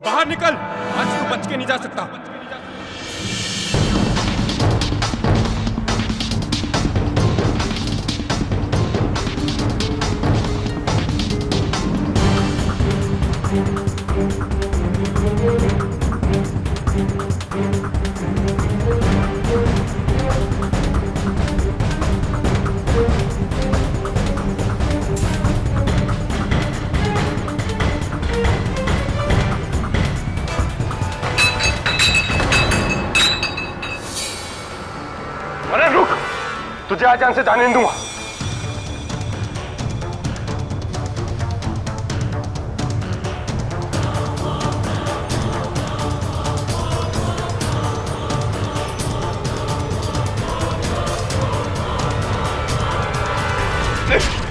बाहर निकल, आज तू बच के नहीं जा सकता। अरे रुक, तुझे आज यहाँ से जाने नहीं दूंगा।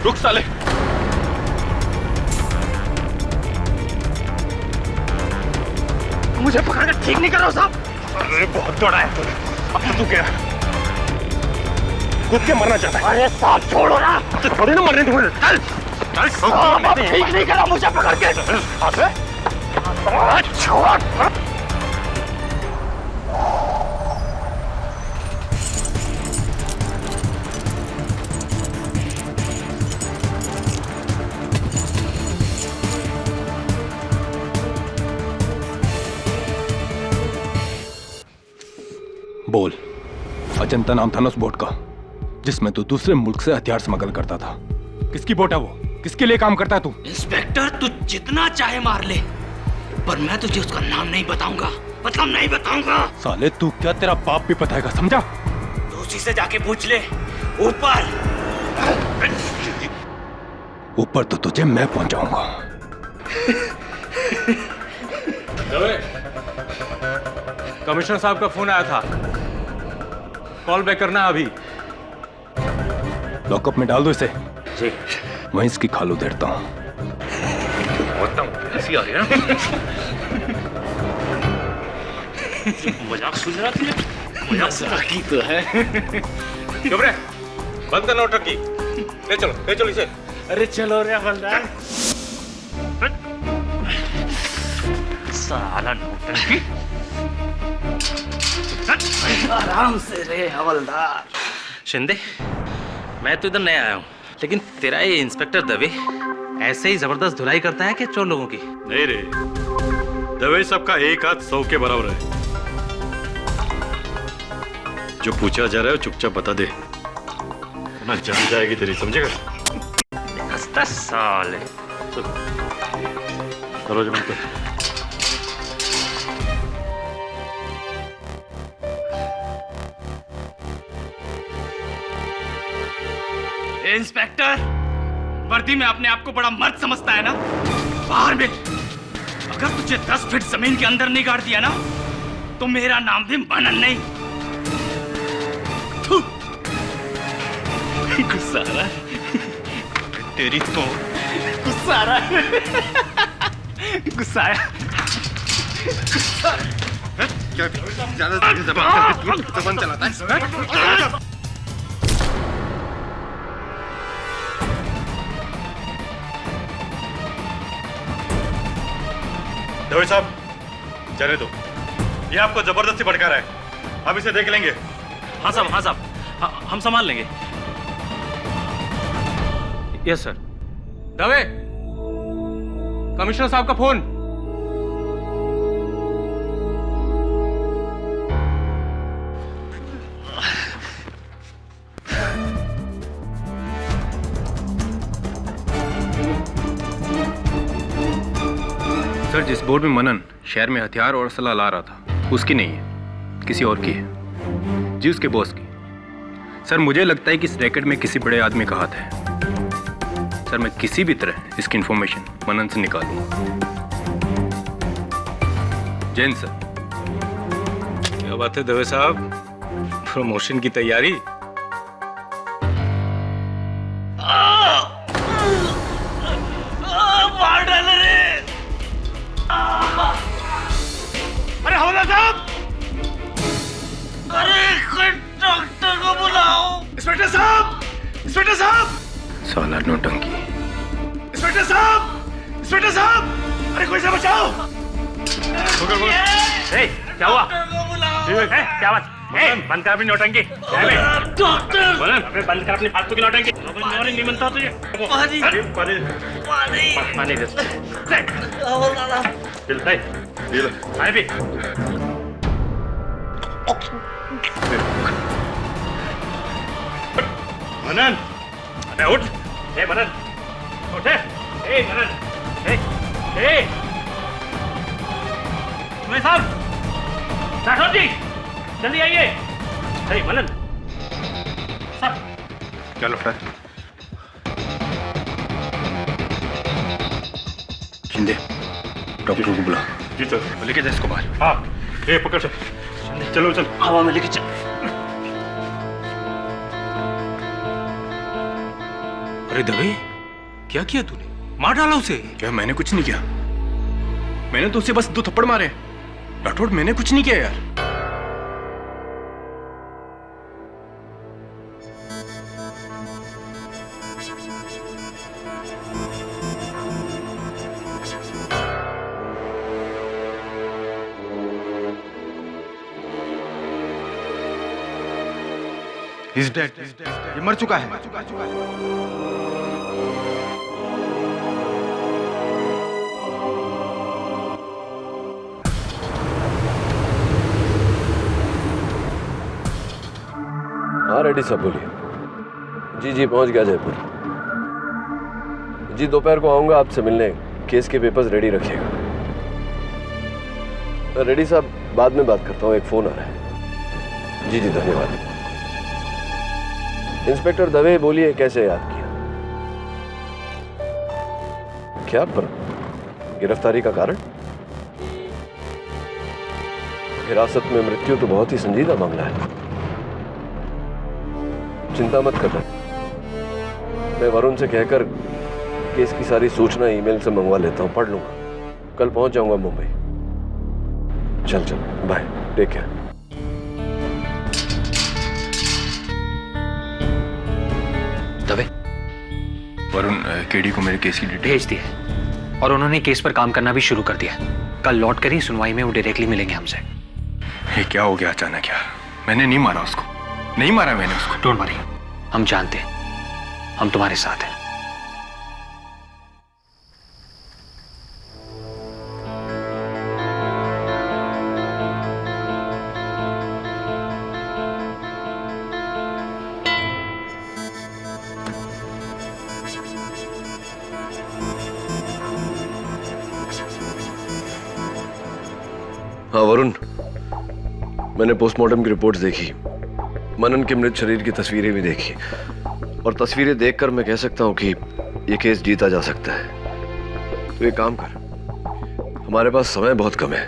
रुक साले। मुझे पकड़कर ठीक नहीं कर रहा साहब। अरे बहुत दौड़ा है तूने, अब तो तू क्या खुद के मरना चाहता है? अरे साहब छोड़ो ना, थोड़ी ना मरने दूंगा। चल चल, ठीक नहीं करा मुझे पकड़ के। छोड़। बोल, अजंता नाम था ना उस बोट का जिसमें तू दूसरे मुल्क से हथियार स्मगल करता था। किसकी बोट है वो? किसके लिए काम करता है तू? इंस्पेक्टर, तू जितना चाहे मार ले, पर मैं तुझे उसका नाम नहीं बताऊंगा। मतलब नहीं बताऊंगा। साले तू क्या, तेरा बाप भी बताएगा, समझा? तो उसी से जाके पूछ ले। ऊपर ऊपर तो तुझे मैं पहुंचाऊंगा। कमिश्नर साहब का फोन आया था, कॉल बैक करना अभी। लॉकअप में डाल दो इसे। जी। मैं इसकी खाल उधेड़ता हूँ। ऐसी आ रही है ना? मजाक सुन रहा थी? मजाक की तो है। चुप रहे, बंद करना नौटंकी। ले चलो इसे। अरे चलो रे हवलदार। साला नौटंकी। आराम से रे हवलदार। शिंदे, मैं तो इधर नया आया हूँ, लेकिन तेरा ये इंस्पेक्टर दवे ऐसे ही जबरदस्त धुलाई करता है कि चोर लोगों की? नहीं रे, दवे सबका एक हाथ 100 के बराबर है। जो पूछा जा रहा है चुपचाप बता दे, ना जान जाएगी तेरी, समझेगा? हंसता साले। करो जो बनता। इंस्पेक्टर, वर्दी में अपने आप को बड़ा मर्द समझता है ना? बाहर मिल। अगर तुझे 10 फीट जमीन के अंदर नहीं गाड़ दिया ना, तो मेरा नाम भी मनन नहीं। गुस्सा आ रहा है तेरी तो। गुस्सा आ रहा है। गुस्सा आया। क्या ज्यादा जबान चलाता है? दवे साहब, जाने दो, ये आपको जबरदस्ती भड़का रहा है। अब इसे देख लेंगे। हाँ साहब, हम संभाल लेंगे। Yes sir. दवे, कमिश्नर साहब का फोन। सर, जिस बोट में मनन शहर में हथियार और असला ला रहा था, उसकी नहीं है, किसी और की है। जी, उसके बॉस की। सर, मुझे लगता है कि इस रैकेट में किसी बड़े आदमी का हाथ है। सर, मैं किसी भी तरह इसकी इंफॉर्मेशन मनन से निकालूंगा। जैन सर। क्या बात है दवे साहब, प्रमोशन की तैयारी? मार डाले रे। अरे हवलदार साहब, अरे कोई डॉक्टर को बुलाओ। इंस्पेक्टर साहब, इंस्पेक्टर साहब। साला नौटंकी। इंस्पेक्टर साहब, इंस्पेक्टर साहब, अरे कोई से बचाओ। ए, क्या हुआ? ए, क्या बात? ए, बंद कर अपनी नौटंकी। डॉक्टर, बंद कर अपनी फालतू की नौटंकी। नहीं बनता तुझे। पानी दे। पानी पी। मनन, अबे उठ। ए मनन, उठ। ए मनन, ए, तुम्हें साहब, राठौर जी, जल्दी आइए। ए मनन, साहब। क्या लौटा है? शिंदे, डॉक्टर को बुला। जी सर। लेके जा इसको बाहर। हाँ, ए पकड़ चल। चलो चल। हवा में लेके चल। अरे दवे, क्या किया तूने? मार डाला उसे। क्या मैंने कुछ नहीं किया? मैंने तो उसे बस 2 थप्पड़ मारे। राठौड़, मैंने कुछ नहीं किया यार। He's dead. ये मर चुका है। हाँ रेड्डी साहब बोलिए। जी जी पहुंच गया जयपुर। जी दोपहर को आऊंगा आपसे मिलने। केस के पेपर्स रेडी रखिएगा। रेड्डी साहब बाद में बात करता हूँ, एक फोन आ रहा है। जी जी धन्यवाद। इंस्पेक्टर दवे बोलिए, कैसे याद किया? क्या पर गिरफ्तारी का कारण? हिरासत में मृत्यु तो बहुत ही संजीदा मामला है। चिंता मत करना, मैं वरुण से कहकर केस की सारी सूचना ईमेल से मंगवा लेता हूँ, पढ़ लूंगा। कल पहुंच जाऊंगा मुंबई। चल चल, bye, take care. Dave, Varun, KD को मेरे केस की डिटेल भेज दिया और उन्होंने केस पर काम करना भी शुरू कर दिया। कल लौट कर ही सुनवाई में वो डायरेक्टली मिलेंगे हमसे। ये क्या हो गया अचानक यार? मैंने नहीं मारा उसको, नहीं मारा मैंने उसको। डोंट वरी, हम जानते हैं, हम तुम्हारे साथ हैं। हाँ वरुण, मैंने पोस्टमार्टम की रिपोर्ट्स देखी, मनन के मृत शरीर की तस्वीरें भी देखी, और तस्वीरें देखकर मैं कह सकता हूँ कि ये केस जीता जा सकता है। तो एक काम कर, हमारे पास समय बहुत कम है।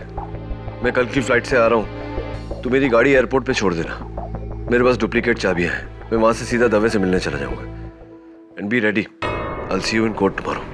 मैं कल की फ्लाइट से आ रहा हूँ, तू मेरी गाड़ी एयरपोर्ट पे छोड़ देना। मेरे पास डुप्लीकेट चाबियां हैं, मैं वहां से सीधा दवे से मिलने चला जाऊंगा। And be ready, I will see you in court tomorrow.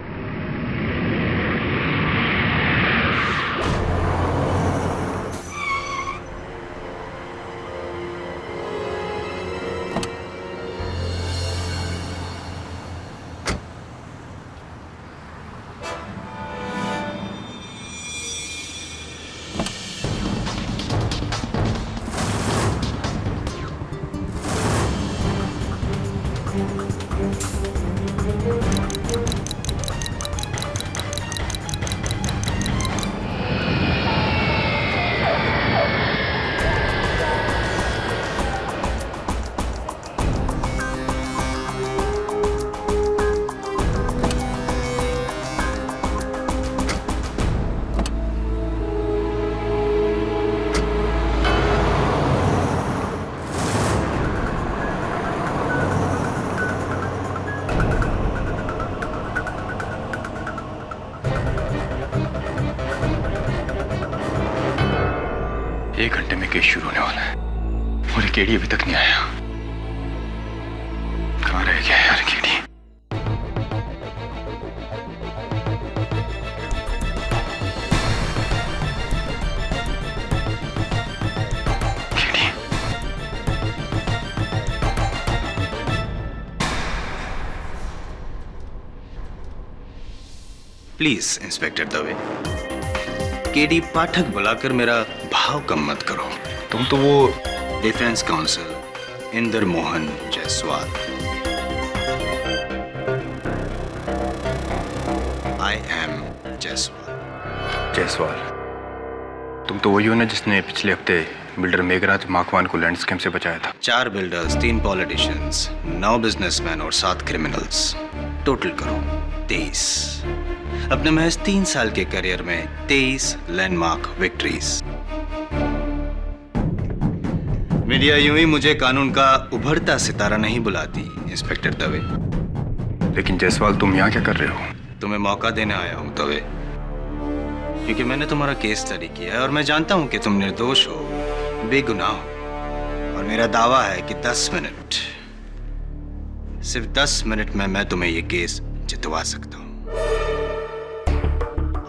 एक घंटे में केस शुरू होने वाला है और ये केडी अभी तक नहीं आया। कहाँ रह गया यार KD? Please inspector Dave, KD Pathak बुलाकर मेरा भाव कम मत करो। तुम तो वो defence counsel Inder Mohan Jaiswal. I am Jaiswal. Jaiswal, तुम तो वही हो ना जिसने पिछले हफ्ते बिल्डर मेघराज माकवान को लैंड स्कैम से बचाया था। 4 बिल्डर्स, 3 पॉलिटिशियंस, 9 बिजनेसमैन और 7 क्रिमिनल्स, टोटल करो 23। अपने महज 3 साल के करियर में 23 लैंडमार्क विक्ट्रीज। मीडिया यूं ही मुझे कानून का उभरता सितारा नहीं बुलाती इंस्पेक्टर दवे। लेकिन जायसवाल, तुम यहाँ क्या कर रहे हो? तुम्हें मौका देने आया हूं दवे, क्योंकि मैंने तुम्हारा केस स्टडी किया है और मैं जानता हूं कि तुम निर्दोष हो, बेगुनाह हो। और मेरा दावा है कि 10 मिनट, सिर्फ 10 मिनट में मैं तुम्हें ये केस जितवा सकता हूं।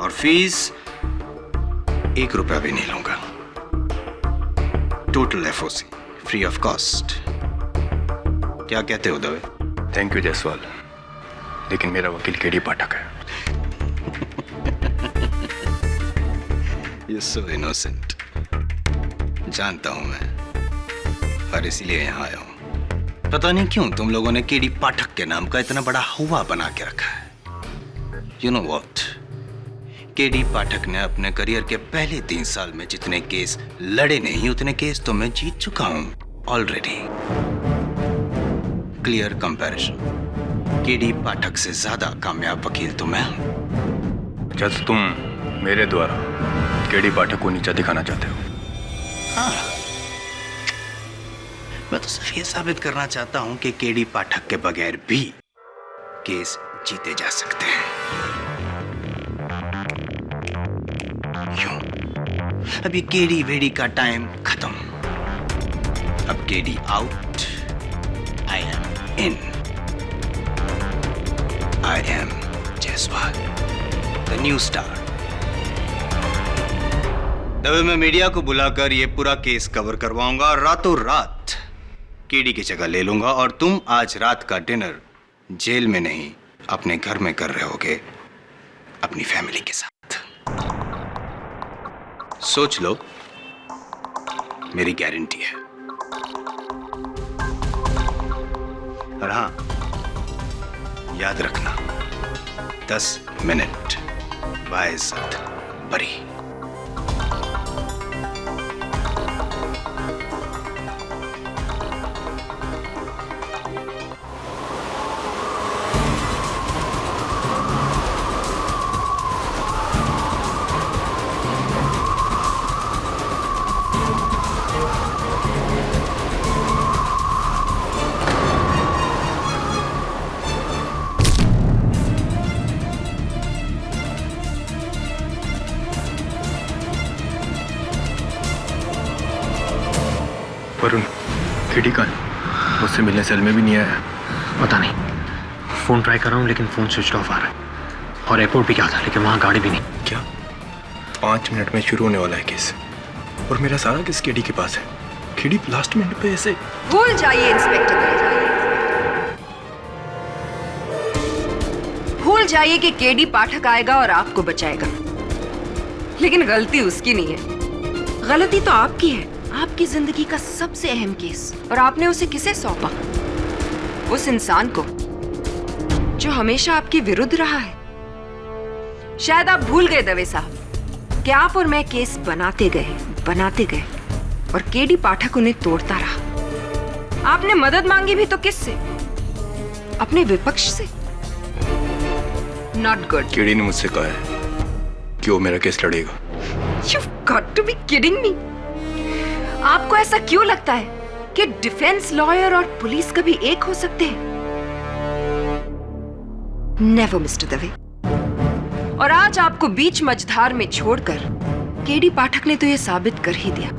और फीस 1 रुपया भी नहीं लूंगा। Total FOC free of cost. क्या कहते हो दवे? थैंक यू जायसवाल, लेकिन मेरा वकील केडी पाठक है। You're so innocent। जानता हूं मैं, और इसीलिए यहां आया हूं। पता नहीं क्यों तुम लोगों ने केडी पाठक के नाम का इतना बड़ा हुआ बना के रखा है। You know what? केडी पाठक ने अपने करियर के पहले 3 साल में जितने केस लड़े नहीं, उतने केस तो मैं जीत चुका हूं ऑलरेडी। Clear comparison. केडी पाठक से ज्यादा कामयाब वकील तो मैं हूं। जज, तुम मेरे द्वारा केडी पाठक को नीचा दिखाना चाहते हो? हाँ, मैं तो सिर्फ ये साबित करना चाहता हूं कि केडी पाठक के बगैर भी केस जीते जा सकते हैं। क्यों? अभी केडी वेडी का टाइम खत्म। अब KD out, I am in. I am Jaiswal, the new star. Dave मैं मीडिया को बुलाकर ये पूरा केस कवर करवाऊंगा और रातों रात केडी की जगह ले लूंगा, और तुम आज रात का डिनर जेल में नहीं अपने घर में कर रहे होगे अपनी फैमिली के साथ। सोच लो, मेरी गारंटी है। और हाँ, याद रखना, 10 मिनट बाइज्जत बरी। वरुण, केडी का मुझसे मिलने सेल में भी नहीं आया। पता नहीं, फोन ट्राई कर रहा हूँ लेकिन फोन स्विच ऑफ आ रहा है। और एयरपोर्ट भी क्या था, लेकिन वहाँ गाड़ी भी नहीं। क्या? 5 मिनट में शुरू होने वाला है केस, और मेरा सारा केस केडी के पास है। केडी लास्ट मिनट पे ऐसे। भूल जाइए इंस्पेक्टर, भूल जाइए कि केडी पाठक आएगा और आपको बचाएगा। लेकिन गलती उसकी नहीं है, गलती तो आपकी है। आपकी जिंदगी का सबसे अहम केस, और आपने उसे किसे सौंपा? उस इंसान को जो हमेशा आपके विरुद्ध रहा है। शायद आप भूल गए दवे साहब कि आप और मैं केस बनाते गए और केडी पाठक उन्हें तोड़ता रहा। आपने मदद मांगी भी तो किससे? अपने विपक्ष से। Not good. केडी ने मुझसे कहा है कि वो मेरा केस लड़ेगा। You've got to be kidding me। आपको ऐसा क्यों लगता है कि डिफेंस लॉयर और पुलिस कभी एक हो सकते हैं? Never mister Dave. और आज आपको बीच मझधार में छोड़कर केडी पाठक ने तो यह साबित कर ही दिया।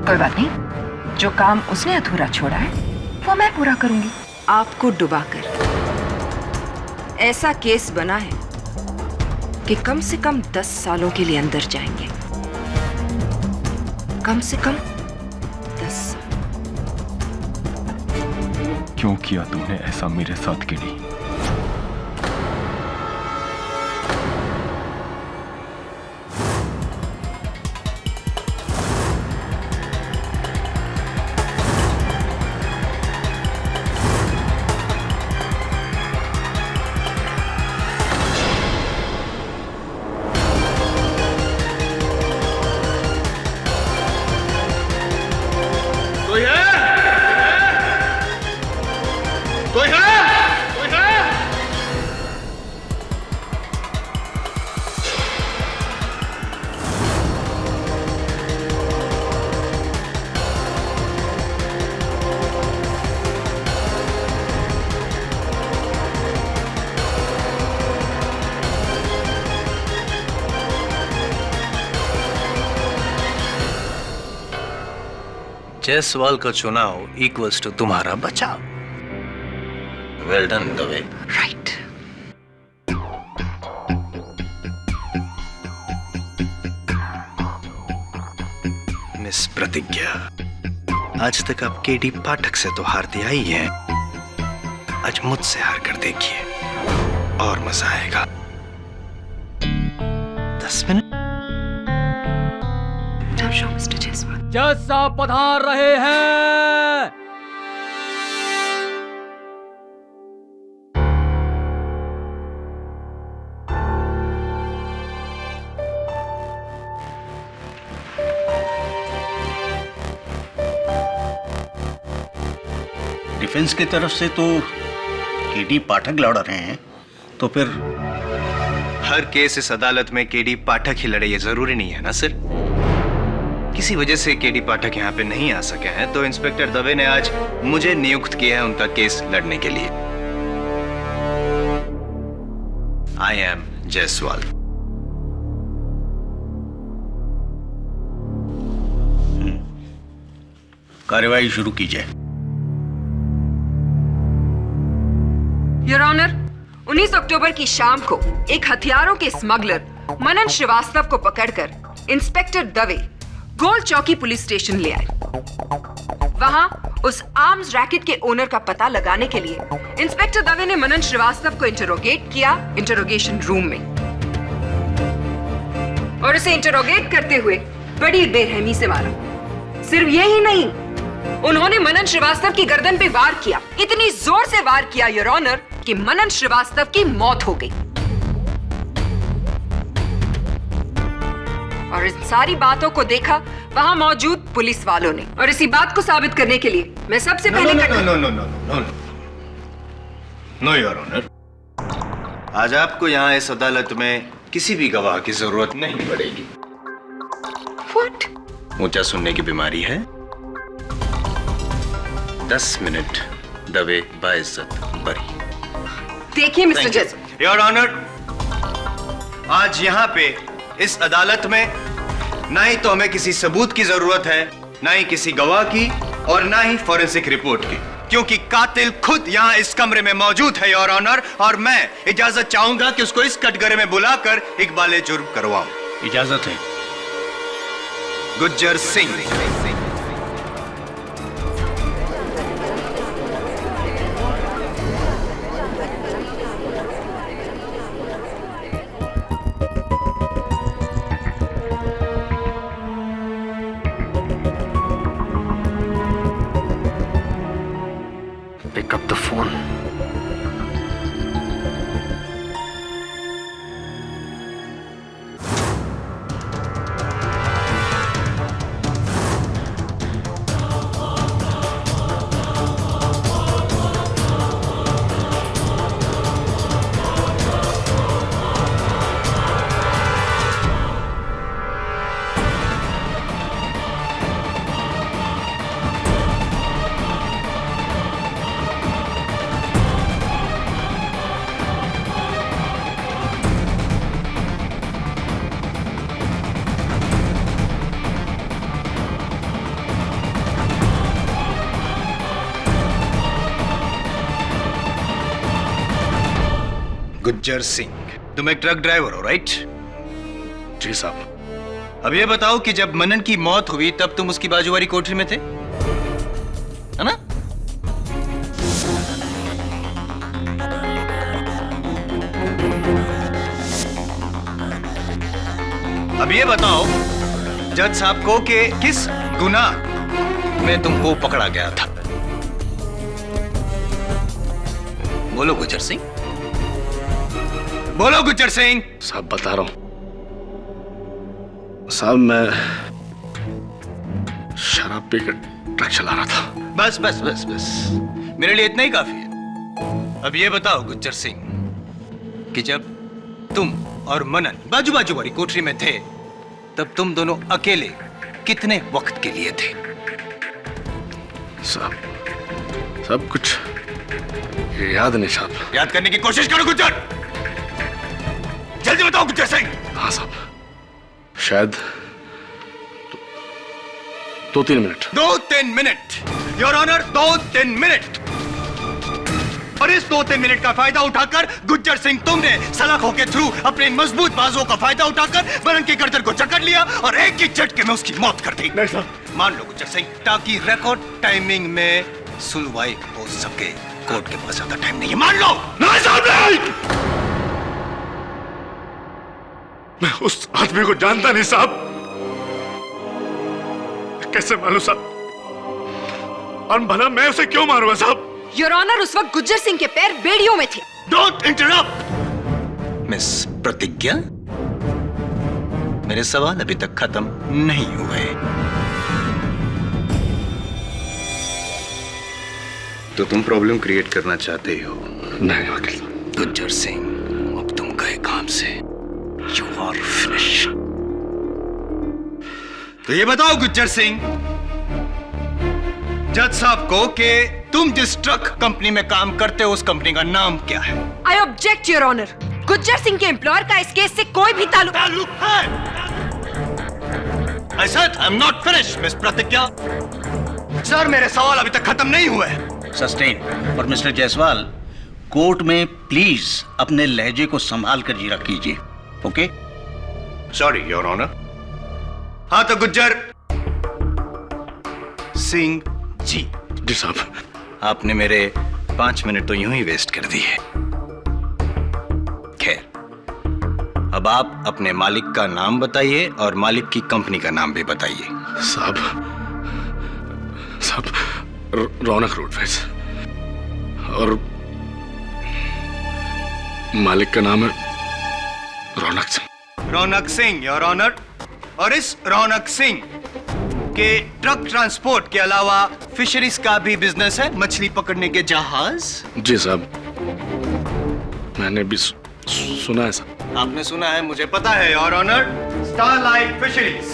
कोई बात नहीं, जो काम उसने अधूरा छोड़ा है वो मैं पूरा करूंगी। आपको डुबाकर ऐसा केस बना है कि कम से कम 10 सालों के लिए अंदर जाएंगे। कम से कम 10 साल। क्यों किया तुमने ऐसा मेरे साथ केडी? जायसवाल का चुनाव इक्वल्स टू तुम्हारा बचाव। Well done Dave. Right. Miss प्रतिज्ञा, आज तक आप केडी पाठक से तो हारती आई हैं, आज मुझसे हार कर देखिए और मजा आएगा। 10 मिनट। मिस्टर जायसवाल। जज साहब पधार रहे हैं। डिफेंस की तरफ से तो केडी पाठक लड़ रहे हैं, तो फिर हर केस इस अदालत में केडी पाठक ही लड़े ये जरूरी नहीं है ना सर। किसी वजह से केडी पाठक यहाँ पे नहीं आ सके हैं, तो इंस्पेक्टर दवे ने आज मुझे नियुक्त किया है उनका केस लड़ने के लिए। आई एम जायसवाल। कार्यवाही शुरू कीजिए। योर ऑनर, 19 अक्टूबर की शाम को एक हथियारों के स्मगलर मनन श्रीवास्तव को पकड़कर इंस्पेक्टर दवे गोल चौकी पुलिस स्टेशन ले आए। वहां उस आर्म्स रैकेट के ओनर का पता लगाने के लिए इंस्पेक्टर दवे ने मनन श्रीवास्तव को इंटरोगेट किया इंटरोगेशन रूम में, और उसे इंटरोगेट करते हुए बड़ी बेरहमी से मारा। सिर्फ यही नहीं, उन्होंने मनन श्रीवास्तव की गर्दन पे वार किया, इतनी जोर से वार किया योर ऑनर कि मनन श्रीवास्तव की मौत हो गई। और इन सारी बातों को देखा वहां मौजूद पुलिस वालों ने, और इसी बात को साबित करने के लिए मैं सबसे पहले नो योर ऑनर, आज आपको यहाँ इस अदालत में किसी भी गवाह की जरूरत नहीं पड़ेगी। What? ऊंचा सुनने की बीमारी है। 10 मिनट दवे बाइज्जत बरी। देखिए मिस्टर जज। योर ऑनर, आज यहाँ पे इस अदालत में ना ही तो हमें किसी सबूत की जरूरत है, ना ही किसी गवाह की, और ना ही फॉरेंसिक रिपोर्ट की, क्योंकि कातिल खुद यहाँ इस कमरे में मौजूद है योर ऑनर, और मैं इजाजत चाहूंगा कि उसको इस कटघरे में बुलाकर इकबाले जुर्म करवाऊं। इजाजत है। Gujjar Singh. Pick up the phone. Gujjar Singh, तुम एक ट्रक ड्राइवर हो, राइट? जी साहब। अब ये बताओ कि जब मनन की मौत हुई तब तुम उसकी बाजू वाली कोठरी में थे, है ना? अब ये बताओ जज साहब को कि किस गुनाह में तुमको पकड़ा गया था? बोलो गुज्जर सिंह, बोलो गुज्जर सिंह। साहब बता रहा हूं साहब, मैं शराब पीकर ट्रक चला रहा था। बस बस बस बस, मेरे लिए इतना ही काफी है। अब ये बताओ गुज्जर सिंह कि जब तुम और मनन बाजू बाजू वाली कोठरी में थे तब तुम दोनों अकेले कितने वक्त के लिए थे? साहब सब कुछ याद नहीं साहब। याद करने की कोशिश करो गुज्जर, जल्दी बताओ गुज्जर सिंह। हाँ साहब, शायद 2-3 minute. 2-3 minute your honour, 2-3 minute. और इस 2-3 मिनट का फायदा उठाकर गुज्जर सिंह तुमने सलाखों के थ्रू अपने मजबूत बाजों का फायदा उठाकर मनन की गर्दन को जकड़ लिया और एक ही झटके में उसकी मौत कर दी। नहीं साहब, मान लो गुज्जर सिंह, ताकि रिकॉर्ड टाइमिंग में सुनवाई हो सके। कोर्ट के पास ज्यादा टाइम नहीं है, मान लो। नहीं साहब, नहीं। मैं उस आदमी को जानता नहीं साहब। कैसे मालूम साहब? और भला मैं उसे क्यों मारूंगा साहब? योर ऑनर, उस वक्त गुज्जर सिंह के पैर बेड़ियों में थे। डोंट इंटरप्ट मिस प्रतिज्ञा। मेरे सवाल अभी तक खत्म नहीं हुए। तो तुम प्रॉब्लम क्रिएट करना चाहते हो? नहीं वकील साहब। गुज्जर सिंह, अब तुम गए काम से। You are finish. तो ये बताओ गुज्जर सिंह, जज साहब को कि तुम जिस ट्रक कंपनी में काम करते हो उस कंपनी का नाम क्या है? I object your honour. Gujjar Singh के एम्प्लॉयर का इस केस से कोई भी ताल्लुक है। I said I'm not finished, miss Pratigya. Sir, मेरे सवाल अभी तक खत्म नहीं हुए। सस्टेन। और मिस्टर जायसवाल, कोर्ट में प्लीज अपने लहजे को संभाल कर जीरा कीजिए। ओके? Sorry your honour. हाँ तो गुज्जर सिंह जी। जी साहब। आपने मेरे 5 मिनट तो यूं ही वेस्ट कर दिए। खैर, अब आप अपने मालिक का नाम बताइए और मालिक की कंपनी का नाम भी बताइए। साहब रौनक रोडवेज, और मालिक का नाम है रौनक सिंह। रौनक सिंह योर ऑनर। और इस रौनक सिंह के ट्रक ट्रांसपोर्ट के अलावा फिशरीज का भी बिजनेस है, मछली पकड़ने के जहाज। जी साहब, मैंने भी सुना है साहब। आपने सुना है, मुझे पता है your honour. Starlight Fisheries.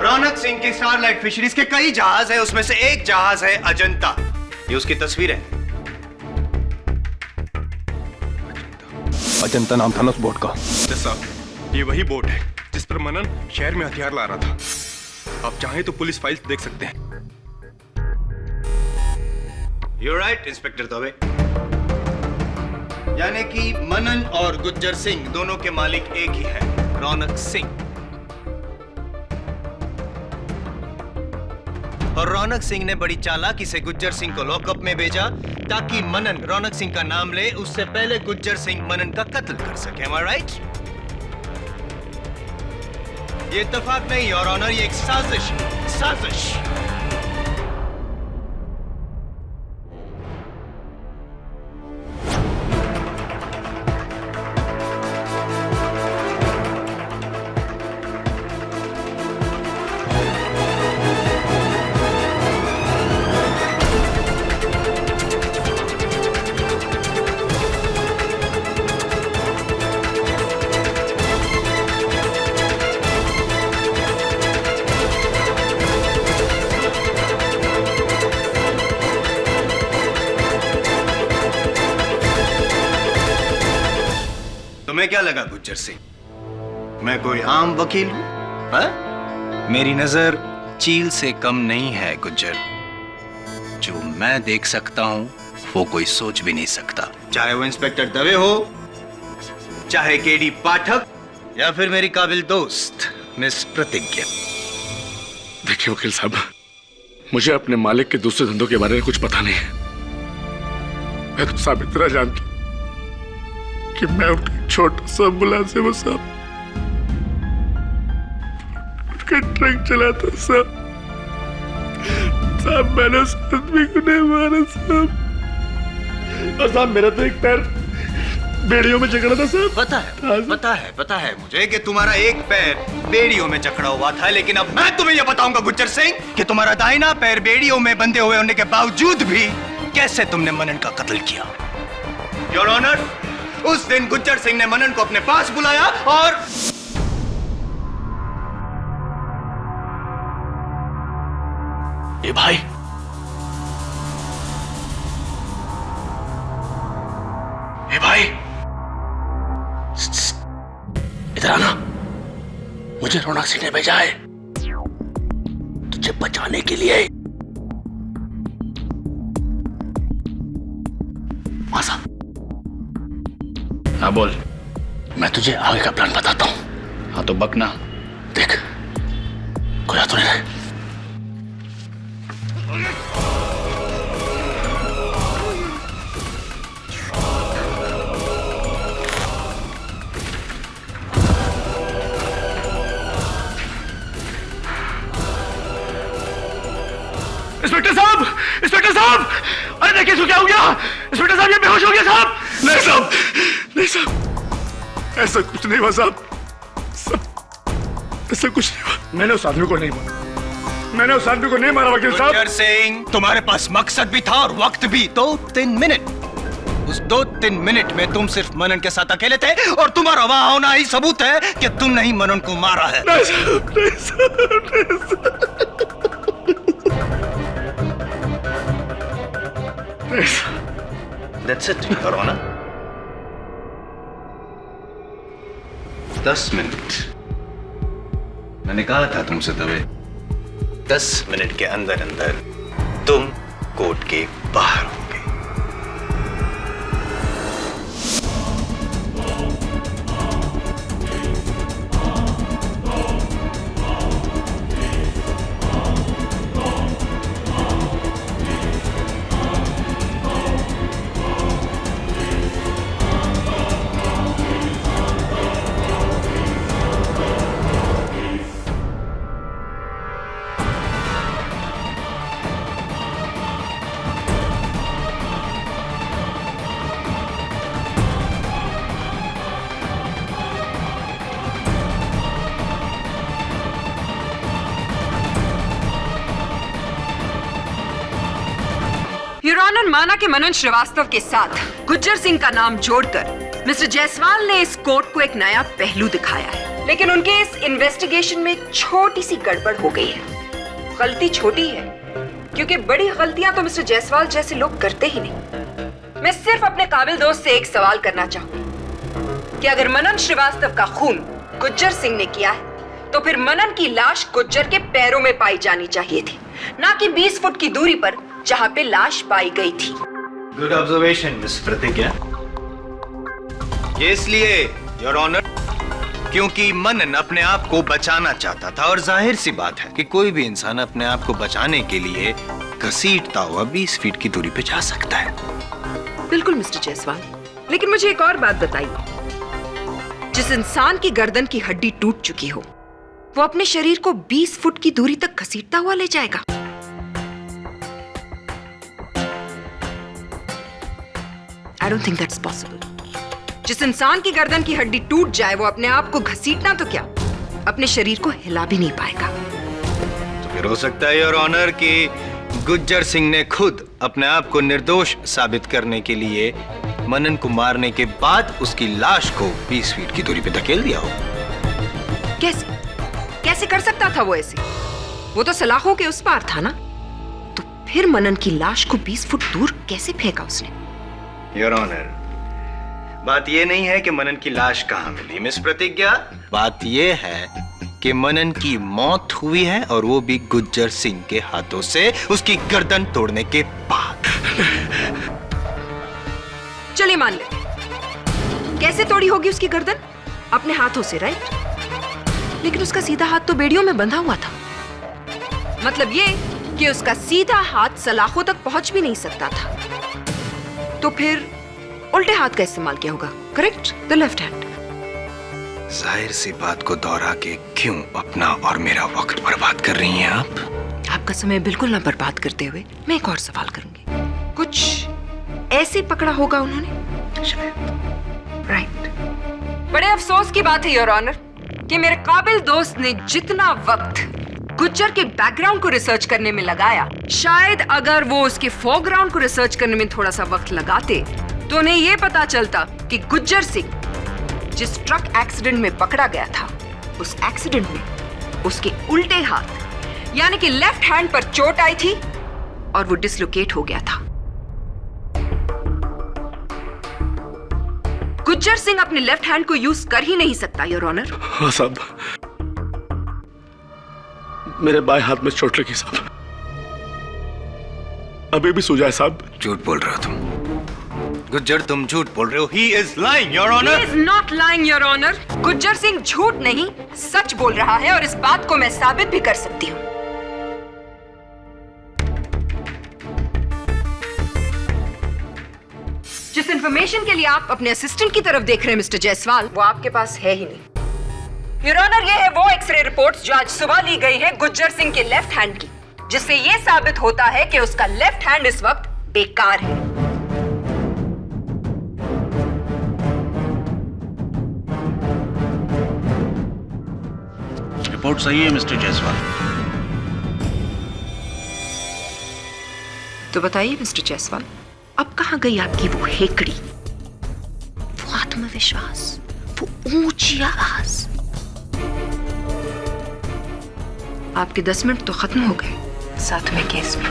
Raunak Singh की स्टारलाइट फिशरीज के कई जहाज है, उसमें से एक जहाज है अजंता। ये उसकी तस्वीर है। अजंता नाम था ना उस बोट का। साहब, ये वही बोट है जिस पर मनन शहर में हथियार ला रहा था। आप चाहें तो पुलिस फाइल्स देख सकते हैं। You're right, inspector Dave. यानी कि मनन और गुज्जर सिंह दोनों के मालिक एक ही है, रौनक सिंह। और रौनक सिंह ने बड़ी चालाकी से गुज्जर सिंह को लॉकअप में भेजा ताकि मनन रौनक सिंह का नाम ले, उससे पहले गुज्जर सिंह मनन का कत्ल कर सके। Am I right? ये इत्तेफाक नहीं योर ऑनर, ये एक साजिश। तुम्हें क्या लगा गुज्जर सिंह, मैं कोई आम वकील हूं? मेरी नजर चील से कम नहीं है गुज्जर। जो मैं देख सकता हूं वो कोई सोच भी नहीं सकता, चाहे वो इंस्पेक्टर दवे हो, चाहे केडी पाठक, या फिर मेरी काबिल दोस्त मिस प्रतिज्ञा। देखिए वकील साहब, मुझे अपने मालिक के दूसरे धंधों के बारे में कुछ पता नहीं है। मैं तो साहब इतना जानता कि मैं उनका छोटा सा मुलाजिम साहब, उनका ट्रक चलाता साहब। मैंने उस आदमी को नहीं मारा साहब। और साहब मेरा तो एक पैर बेड़ियों में जकड़ा था साहब। पता है मुझे कि तुम्हारा एक पैर बेड़ियों में जकड़ा हुआ था, लेकिन अब मैं तुम्हें यह बताऊंगा गुज्जर सिंह कि तुम्हारा दाहिना पैर बेड़ियों में बंधे हुए होने के बावजूद भी कैसे तुमने मनन का कत्ल किया। योर ऑनर, उस दिन गुज्जर सिंह ने मनन को अपने पास बुलाया और ए भाई, इधर आना, मुझे रौनक सिंह ने भेजा है। मुझे बचाने के लिए। मासा, हाँ बोल। मैं तुझे आगे का प्लान बताता हूँ। हाँ तो बकना। देख, कोई आ तो नहीं रहा। इंस्पेक्टर साहब, इंस्पेक्टर साहब, अरे देखिए इसको क्या हो गया। इंस्पेक्टर साहब, ये बेहोश हो गया साहब। नहीं साहब, नहीं साहब, ऐसा कुछ नहीं हुआ साहब, ऐसा कुछ नहीं हुआ। मैंने उस आदमी को नहीं मारा, मैंने उस आदमी को नहीं मारा वकील साहब। गुज्जर सिंह, तुम्हारे पास मकसद भी था और वक्त भी। 2-3 मिनट। उस 2-3 मिनट में तुम सिर्फ मनन के साथ अकेले थे और तुम्हारा वहां होना ही सबूत है कि तुमने ही मनन को मारा है। नहीं साहब, नहीं साहब, नहीं साहब। That's it, Your Honor. 10 minute. मैंने कहा था तुमसे तभी। 10 मिनट के अंदर अंदर तुम कोर्ट के बाहर होगे। योर ऑनर, माना कि मनन श्रीवास्तव के साथ गुज्जर सिंह का नाम जोड़कर मिस्टर जायसवाल ने इस कोर्ट को एक नया पहलू दिखाया है, लेकिन उनके इस इन्वेस्टिगेशन में छोटी सी गड़बड़ हो गई है। गलती छोटी है क्योंकि बड़ी गलतियां तो मिस्टर जायसवाल जैसे लोग करते ही नहीं। मैं सिर्फ अपने काबिल दोस्त से एक सवाल करना चाहूंगी कि अगर मनन श्रीवास्तव का खून गुज्जर सिंह ने किया है तो फिर मनन की लाश गुज्जर के पैरों में पाई जानी चाहिए थी, ना कि 20 फुट की दूरी पर जहां पे लाश पाई गई थी। गुड ऑब्जर्वेशन मिस प्रतिज्ञा। ये इसलिए योर ऑनर क्योंकि मनन अपने आप को बचाना चाहता था और जाहिर सी बात है कि कोई भी इंसान अपने आप को बचाने के लिए घसीटता हुआ 20 फीट की दूरी पे जा सकता है। बिल्कुल मिस्टर जायसवाल, लेकिन मुझे एक और बात बताइए, जिस इंसान की गर्दन की हड्डी टूट चुकी हो वो अपने शरीर को 20 फुट की दूरी तक घसीटता हुआ ले जाएगा? I don't think that's possible. जिस इंसान की गर्दन की हड्डी टूट जाए वो अपने आप को घसीटना तो क्या, अपने शरीर को हिला भी नहीं पाएगा। तो फिर हो सकता है योर ऑनर कि गुज्जर सिंह ने खुद अपने आप को निर्दोष साबित करने के लिए मनन को मारने के बाद उसकी लाश को 20 फीट की दूरी पे धकेल दिया हो। कैसे कैसे कर सकता था वो ऐसे? वो तो सलाखों के उस पार था ना। तो फिर मनन की लाश को 20 फुट दूर कैसे फेंका उसने? योर ऑनर, बात यह नहीं है कि मनन की लाश कहां मिली मिस प्रतिज्ञा, बात यह है कि मनन की मौत हुई है और वो भी गुज्जर सिंह के हाथों से उसकी गर्दन तोड़ने के बाद। चलिए मान ले, कैसे तोड़ी होगी उसकी गर्दन? अपने हाथों से, राइट? लेकिन उसका सीधा हाथ तो बेड़ियों में बंधा हुआ था। मतलब ये कि उसका सीधा हाथ सलाखों तक पहुंच भी नहीं सकता था। तो फिर उल्टे हाथ का इस्तेमाल किया होगा, करेक्ट? The left hand. जाहिर सी बात को दोहरा के क्यों अपना और मेरा वक्त बर्बाद कर रही हैं आप? आपका समय बिल्कुल ना बर्बाद करते हुए मैं एक और सवाल करूंगी। कुछ ऐसे पकड़ा होगा उन्होंने शायद, राइट? बड़े अफसोस की बात है योर ऑनर कि मेरे काबिल दोस्त ने जितना वक्त गुज्जर के बैकग्राउंड को रिसर्च करने में लगाया, शायद अगर वो उसके फोरग्राउंड को रिसर्च करने में थोड़ा सा वक्त लगाते तो उन्हें यह पता चलता कि गुज्जर सिंह जिस ट्रक एक्सीडेंट में पकड़ा गया था, उस एक्सीडेंट में उसके उल्टे हाथ यानी कि लेफ्ट हैंड पर चोट आई थी और वो डिसलोकेट हो गया था। गुज्जर सिंह अपने लेफ्ट हैंड को यूज कर ही नहीं सकता योर ऑनर। हाँ साहब, मेरे बाएं हाथ में चोट लगी साहब, अभी भी सूजा है साहब। झूठ बोल रहे हो तुम गुज्जर, तुम झूठ बोल रहे हो। He is lying, Your Honor. He is not lying, Your Honor. Gujjar Singh झूठ नहीं सच बोल रहा है और इस बात को मैं साबित भी कर सकती हूँ। जिस इंफॉर्मेशन के लिए आप अपने असिस्टेंट की तरफ देख रहे हैं मिस्टर जायसवाल, वो आपके पास है ही नहीं। योर ऑनर, ये है वो एक्सरे रिपोर्ट्स जो आज सुबह ली गई है गुज्जर सिंह के लेफ्ट हैंड की, जिससे ये साबित होता है कि उसका लेफ्ट हैंड इस वक्त बेकार है। रिपोर्ट सही है मिस्टर जायसवाल। तो बताइए मिस्टर जायसवाल, अब कहां गई आपकी वो हेकड़ी, वो आत्मविश्वास, वो ऊंची आवाज? आपके 10 मिनट तो खत्म हो गए, साथ में केस में।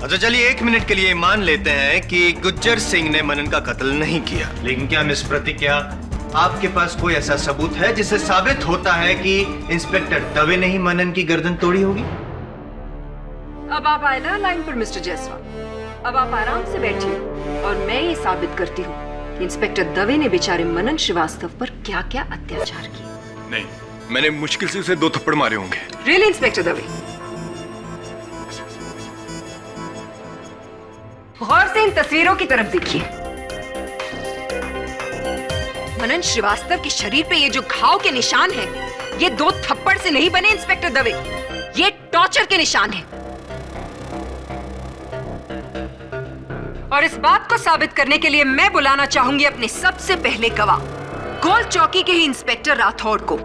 अच्छा चलिए 1 मिनट के लिए मान लेते हैं कि गुज्जर सिंह ने मनन का कत्ल नहीं किया, लेकिन क्या मिस प्रतिज्ञा आपके पास कोई ऐसा सबूत है जिससे साबित होता है कि इंस्पेक्टर दवे ने ही मनन की गर्दन तोड़ी होगी? अब आप आए ना लाइन पर मिस्टर जायसवाल, अब आप आराम से बैठिए और मैं ये साबित करती हूँ कि इंस्पेक्टर दवे ने बेचारे मनन श्रीवास्तव पर क्या क्या अत्याचार किए। नहीं, मैंने मुश्किल से उसे 2 थप्पड़ मारे होंगे। Really inspector Dave? गौर से इन तस्वीरों की तरफ देखिए। मनन श्रीवास्तव के शरीर पे ये जो घाव के निशान हैं, ये 2 थप्पड़ से नहीं बने इंस्पेक्टर दवे, ये टॉर्चर के निशान हैं। और इस बात को साबित करने के लिए मैं बुलाना चाहूंगी अपने सबसे पहले गवाह, गोल चौकी के ही इंस्पेक्टर राठौड़ को,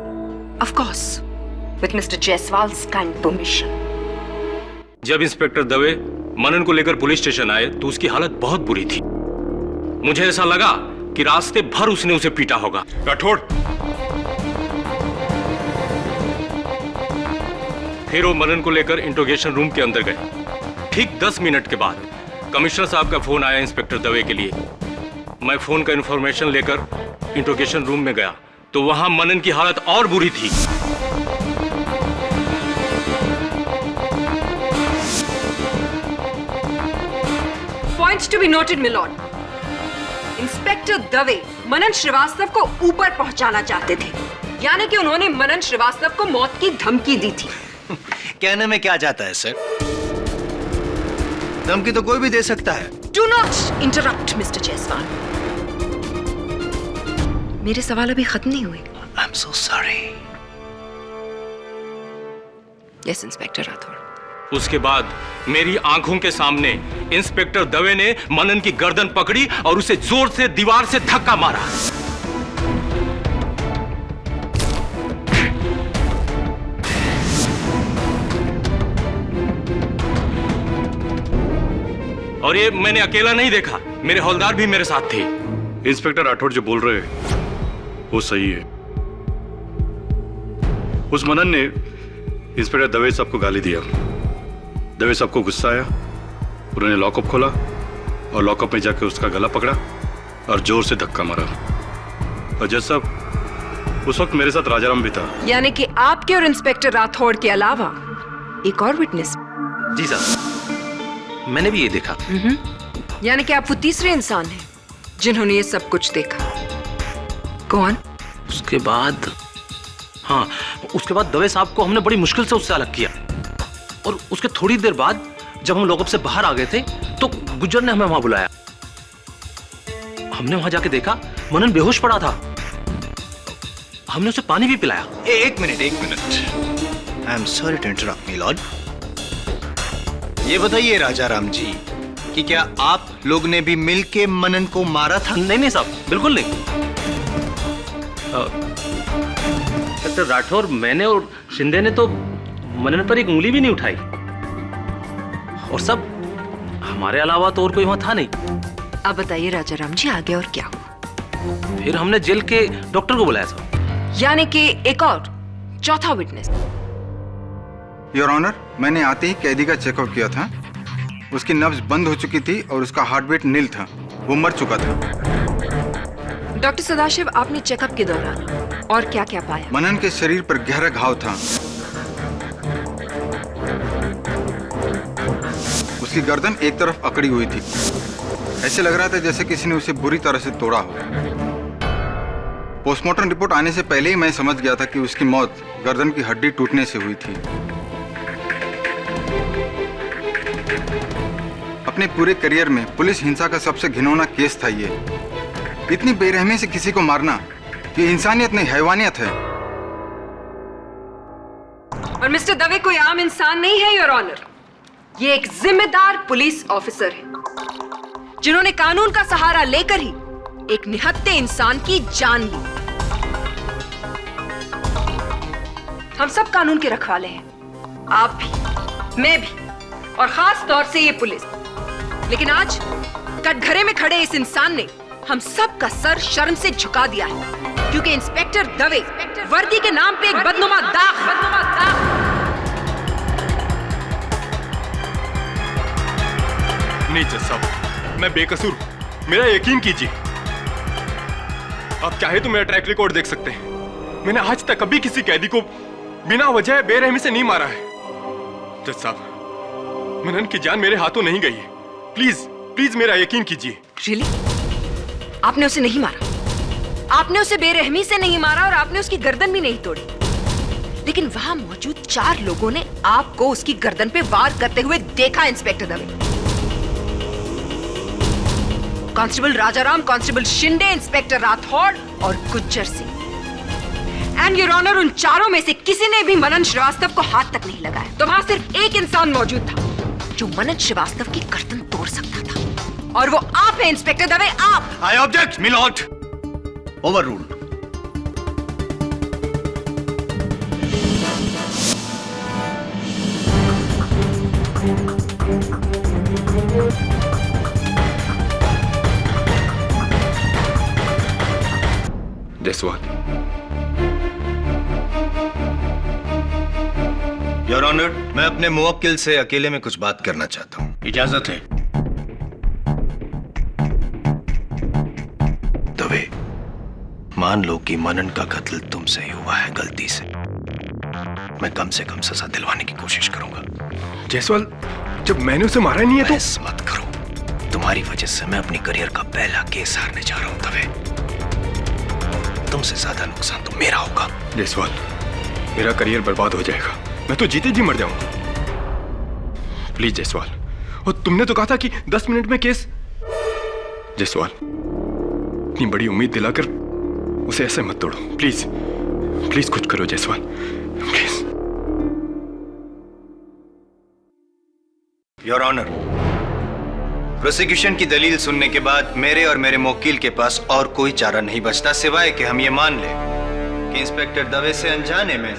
of course with mister Jaiswal's kind permission. जब इंस्पेक्टर दवे मनन को लेकर पुलिस स्टेशन आए तो उसकी हालत बहुत बुरी थी। मुझे ऐसा लगा कि रास्ते भर उसने उसे पीटा होगा। राठौड़, फिर वो मनन को लेकर इंट्रोगेशन रूम के अंदर गए। ठीक 10 मिनट के बाद कमिश्नर साहब का फोन आया इंस्पेक्टर दवे के लिए। मैं फोन का इंफॉर्मेशन लेकर इंट्रोगेशन रूम में गया तो वहां मनन की हालत और बुरी थी। Points to be noted, my lord. Inspector Dave Manan Srivastava को ऊपर पहुंचाना चाहते थे, यानी कि उन्होंने मनन श्रीवास्तव को मौत की धमकी दी थी। कहने में क्या जाता है सर, धमकी तो कोई भी दे सकता है। Do not interrupt, mister Jaiswal. मेरे सवाल अभी खत्म नहीं हुए। I'm so sorry. Yes, inspector Rathore. उसके बाद मेरी आंखों के सामने इंस्पेक्टर दवे ने मनन की गर्दन पकड़ी और उसे जोर से दीवार से धक्का मारा। और ये मैंने अकेला नहीं देखा, मेरे हवलदार भी मेरे साथ थे। इंस्पेक्टर राठौड़ जो बोल रहे हैं वो सही है। उस मनन ने इंस्पेक्टर दवे साहब को गाली दिया। दवे साहब को गुस्सा आया, उन्होंने लॉकअप खोला और लॉकअप में जाकर उसका गला पकड़ा और जोर से धक्का मारा। और जज साहब, उस वक्त मेरे साथ राजाराम भी था। यानी कि आपके और इंस्पेक्टर राठौड़ के अलावा एक और विटनेस? जी साहब, मैंने भी ये देखा। यानी कि आप वो तीसरे इंसान हैं जिन्होंने ये सब कुछ देखा। कौन? उसके बाद, हाँ, उसके बाद दवे साहब को हमने बड़ी मुश्किल से उससे अलग किया और उसके थोड़ी देर बाद जब हम लॉकअप से बाहर आ गए थे तो गुज्जर ने हमें वहां बुलाया। हमने वहां जाके देखा मनन बेहोश पड़ा था। हमने उसे पानी भी पिलाया। एक minute I am sorry to interrupt milord. ये बताइए राजाराम जी कि क्या आप लोग ने भी मिलके मनन को मारा था? नहीं साहब, बिल्कुल नहीं। डॉक्टर राठौर, मैंने और शिंदे ने तो मनन पर एक उंगली भी नहीं उठाई और सब हमारे अलावा तो और कोई वहां था नहीं। अब बताइए राजाराम जी, आगे और क्या हुआ? फिर हमने जेल के डॉक्टर को बुलाया साहब। यानी कि एक और चौथा विटनेस। योर ऑनर, मैंने आते ही कैदी का चेकआउट किया था। उसकी नब्ज बंद हो चुकी थी और उसका हार्ट बीट नील था। वो मर चुका था। डॉक्टर सदाशिव, आपने चेकअप के दौरान और क्या क्या पाया? मनन के शरीर पर गहरा घाव था। उसकी गर्दन एक तरफ अकड़ी हुई थी। ऐसे लग रहा था जैसे किसी ने उसे बुरी तरह से तोड़ा हो। पोस्टमार्टम रिपोर्ट आने से पहले ही मैं समझ गया था कि उसकी मौत गर्दन की हड्डी टूटने से हुई थी। अपने पूरे करियर में पुलिस हिंसा का सबसे घिनौना केस था ये। इतनी बेरहमी से किसी को मारना, ये इंसानियत नहीं, हैवानियत है। और मिस्टर दवे कोई आम इंसान नहीं है योर ऑनर। ये एक जिम्मेदार पुलिस ऑफिसर है जिन्होंने कानून का सहारा लेकर ही एक निहत्थे इंसान की जान ली। हम सब कानून के रखवाले हैं, आप भी, मैं भी, और खास तौर से ये पुलिस। लेकिन आज कटघरे में खड़े इस इंसान ने हम सब का सर शर्म से झुका दिया है, क्योंकि इंस्पेक्टर दवे वर्दी के नाम पे एक बदनुमा दाग। नहीं जज साहब, मैं बेकसूर, मेरा यकीन कीजिए। आप चाहे तो मेरा ट्रैक रिकॉर्ड देख सकते हैं। मैंने आज तक कभी किसी कैदी को बिना वजह बेरहमी से नहीं मारा है। जज साहब, मनन की जान मेरे हाथों नहीं गई है। प्लीज प्लीज मेरा यकीन कीजिए। रियली? आपने उसे नहीं मारा? आपने उसे बेरहमी से नहीं मारा और आपने उसकी गर्दन भी नहीं तोड़ी। लेकिन वहां मौजूद 4 लोगों ने आपको उसकी गर्दन पे वार करते हुए देखा। Inspector Dave, constable Rajaram, constable Shinde, inspector Rathore और Gujjar Singh. And your honour, उन चारों में से किसी ने भी मनन श्रीवास्तव को हाथ तक नहीं लगाया। तो वहां सिर्फ एक इंसान मौजूद था जो मनन श्रीवास्तव की गर्दन तोड़ सकता था, और वो आप हैं इंस्पेक्टर दवे, आप। I object milord. Overruled. Jaiswal. Your honour, मैं अपने मुवक्किल से अकेले में कुछ बात करना चाहता हूं। इजाजत है। दवे, मान लो कि मनन का कत्ल तुमसे ही हुआ है गलती से। मैं कम से कम सजा दिलवाने की कोशिश करूंगा। जायसवाल, जब मैंने उसे मारा नहीं है तो। बहस मत करो। तुम्हारी वजह से मैं अपनी करियर का पहला केस हारने जा रहा हूं दवे। तुमसे ज्यादा नुकसान तो मेरा होगा। जायसवाल, मेरा करियर बर्बाद हो जाएगा। मैं तो जीते जी मर जाऊंगा। प्लीज जायसवाल, और तुमने तो कहा था कि 10 मिनट में केस। जायसवाल, इतनी बड़ी उम्मीद दिलाकर उसे ऐसे मत तोड़ो। प्लीज प्लीज कुछ करो Jaiswal, please. Your honour, prosecution की दलील सुनने के बाद मेरे और मेरे मुवक्किल के पास और कोई चारा नहीं बचता सिवाय कि हम ये मान लें कि इंस्पेक्टर दवे से अनजाने में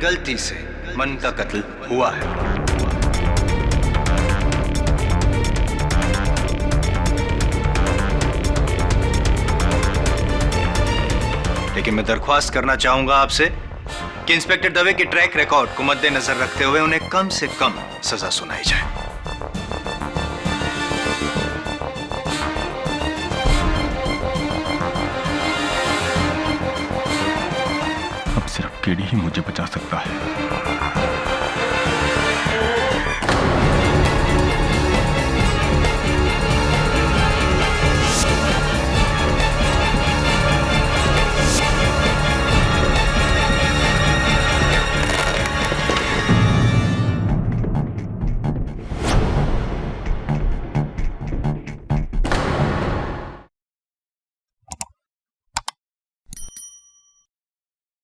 गलती से मनन का कत्ल हुआ है। लेकिन मैं दरख्वास्त करना चाहूंगा आपसे कि इंस्पेक्टर दवे के ट्रैक रिकॉर्ड को मद्देनजर रखते हुए उन्हें कम से कम सजा सुनाई जाए। अब सिर्फ केडी ही मुझे बचा सकता है।